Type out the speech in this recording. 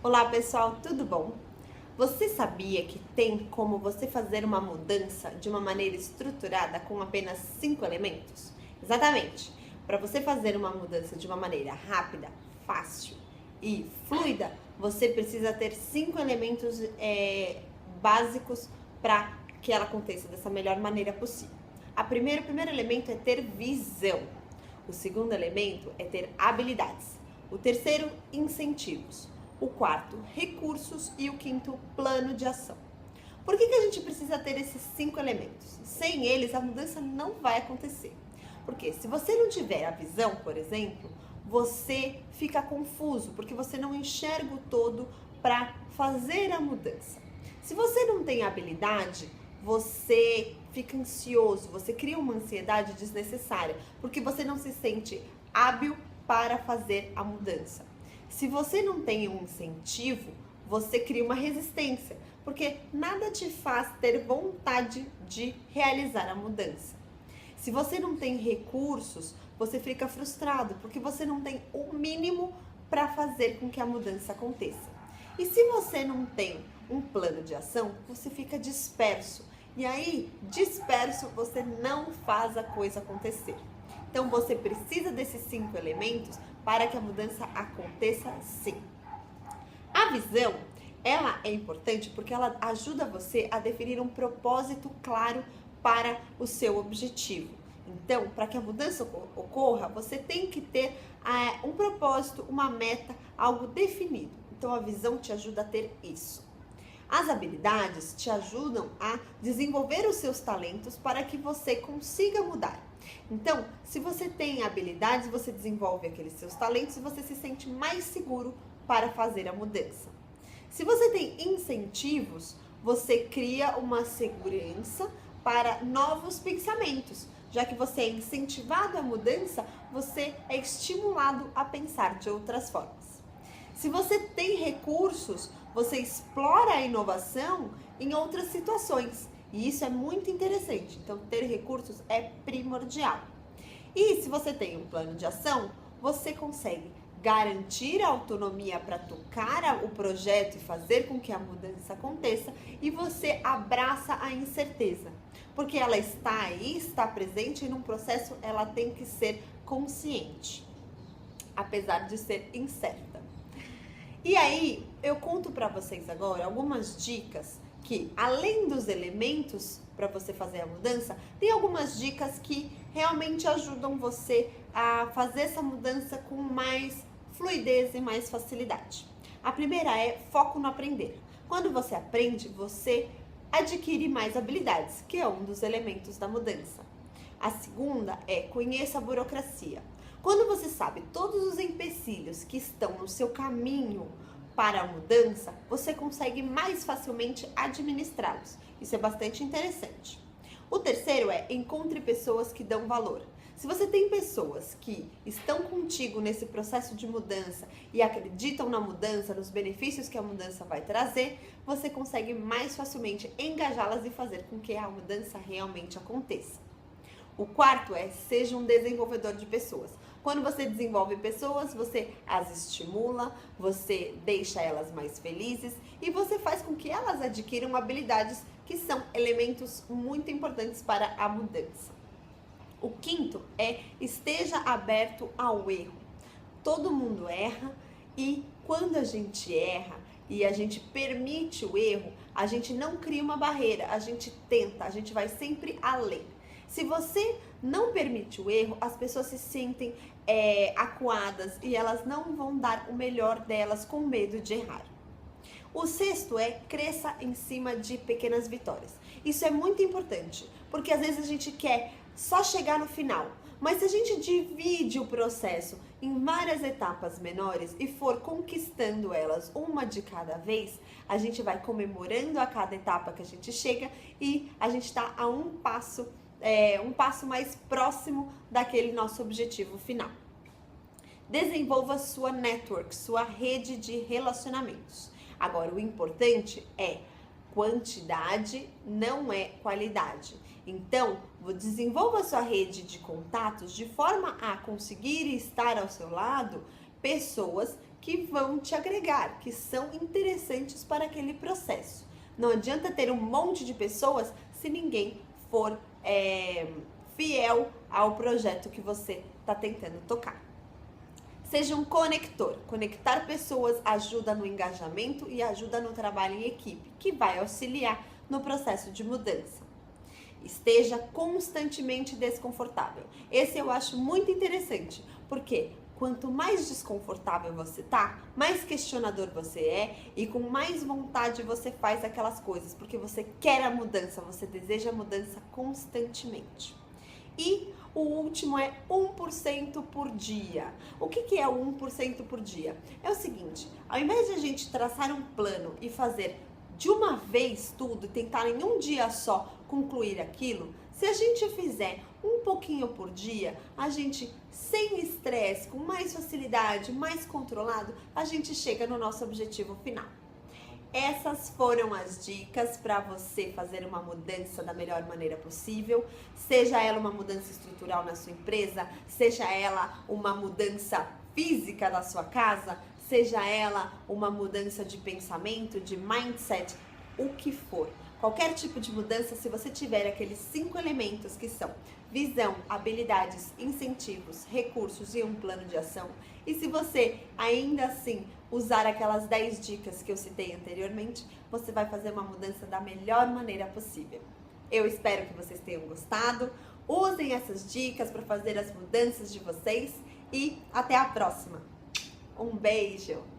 Olá pessoal, tudo bom? Você sabia que tem como você fazer uma mudança de uma maneira estruturada com apenas 5 elementos? Exatamente! Para você fazer uma mudança de uma maneira rápida, fácil e fluida, você precisa ter 5 elementos básicos para que ela aconteça dessa melhor maneira possível. O primeiro elemento é ter visão. O segundo elemento é ter habilidades. O terceiro, incentivos. O quarto, recursos, e o quinto, plano de ação. Por que a gente precisa ter esses 5 elementos? Sem eles, a mudança não vai acontecer. Porque se você não tiver a visão, por exemplo, você fica confuso, porque você não enxerga o todo para fazer a mudança. Se você não tem habilidade, você fica ansioso, você cria uma ansiedade desnecessária, porque você não se sente hábil para fazer a mudança. Se você não tem um incentivo, você cria uma resistência, porque nada te faz ter vontade de realizar a mudança. Se você não tem recursos, você fica frustrado, porque você não tem o mínimo para fazer com que a mudança aconteça. E se você não tem um plano de ação, você fica disperso. E aí, disperso, você não faz a coisa acontecer. Então, você precisa desses 5 elementos para que a mudança aconteça sim. A visão, ela é importante porque ela ajuda você a definir um propósito claro para o seu objetivo. Então, para que a mudança ocorra, você tem que ter um propósito, uma meta, algo definido. Então, a visão te ajuda a ter isso. As habilidades te ajudam a desenvolver os seus talentos para que você consiga mudar. Então, se você tem habilidades, você desenvolve aqueles seus talentos e você se sente mais seguro para fazer a mudança. Se você tem incentivos, você cria uma segurança para novos pensamentos. Já que você é incentivado à mudança, você é estimulado a pensar de outras formas. Se você tem recursos, você explora a inovação em outras situações. E isso é muito interessante. Então, ter recursos é primordial. E se você tem um plano de ação, você consegue garantir a autonomia para tocar o projeto e fazer com que a mudança aconteça, e você abraça a incerteza. Porque ela está aí, está presente, e num processo ela tem que ser consciente, apesar de ser incerta. E aí, eu conto para vocês agora algumas dicas que, além dos elementos para você fazer a mudança, tem algumas dicas que realmente ajudam você a fazer essa mudança com mais fluidez e mais facilidade. A primeira é foco no aprender. Quando você aprende, você adquire mais habilidades, que é um dos elementos da mudança. A segunda é conheça a burocracia. Quando você sabe todos os empecilhos que estão no seu caminho para a mudança, você consegue mais facilmente administrá-los. Isso é bastante interessante. O terceiro é encontre pessoas que dão valor. Se você tem pessoas que estão contigo nesse processo de mudança e acreditam na mudança, nos benefícios que a mudança vai trazer, você consegue mais facilmente engajá-las e fazer com que a mudança realmente aconteça. O quarto é, seja um desenvolvedor de pessoas. Quando você desenvolve pessoas, você as estimula, você deixa elas mais felizes e você faz com que elas adquiram habilidades que são elementos muito importantes para a mudança. O quinto é, esteja aberto ao erro. Todo mundo erra e quando a gente erra e a gente permite o erro, a gente não cria uma barreira, a gente tenta, a gente vai sempre além. Se você não permite o erro, as pessoas se sentem acuadas e elas não vão dar o melhor delas com medo de errar. O sexto é cresça em cima de pequenas vitórias. Isso é muito importante, porque às vezes a gente quer só chegar no final. Mas se a gente divide o processo em várias etapas menores e for conquistando elas uma de cada vez, a gente vai comemorando a cada etapa que a gente chega e a gente está a um passo mais próximo daquele nosso objetivo final. Desenvolva sua network, sua rede de relacionamentos. Agora, o importante é quantidade, não é qualidade. Então, desenvolva sua rede de contatos de forma a conseguir estar ao seu lado pessoas que vão te agregar, que são interessantes para aquele processo. Não adianta ter um monte de pessoas se ninguém for fiel ao projeto que você está tentando tocar. Seja um conector. Conectar pessoas ajuda no engajamento e ajuda no trabalho em equipe, que vai auxiliar no processo de mudança. Esteja constantemente desconfortável. Esse eu acho muito interessante, porque quanto mais desconfortável você tá, mais questionador você é e com mais vontade você faz aquelas coisas, porque você quer a mudança, você deseja a mudança constantemente. E o último é 1% por dia. O que é o 1% por dia? É o seguinte, ao invés de a gente traçar um plano e fazer de uma vez tudo e tentar em um dia só concluir aquilo, se a gente fizer um pouquinho por dia, a gente, sem estresse, com mais facilidade, mais controlado, a gente chega no nosso objetivo final. Essas foram as dicas para você fazer uma mudança da melhor maneira possível, seja ela uma mudança estrutural na sua empresa, seja ela uma mudança física da sua casa, seja ela uma mudança de pensamento, de mindset, o que for. Qualquer tipo de mudança, se você tiver aqueles 5 elementos que são visão, habilidades, incentivos, recursos e um plano de ação, e se você ainda assim usar aquelas 10 dicas que eu citei anteriormente, você vai fazer uma mudança da melhor maneira possível. Eu espero que vocês tenham gostado. Usem essas dicas para fazer as mudanças de vocês e até a próxima. Um beijo!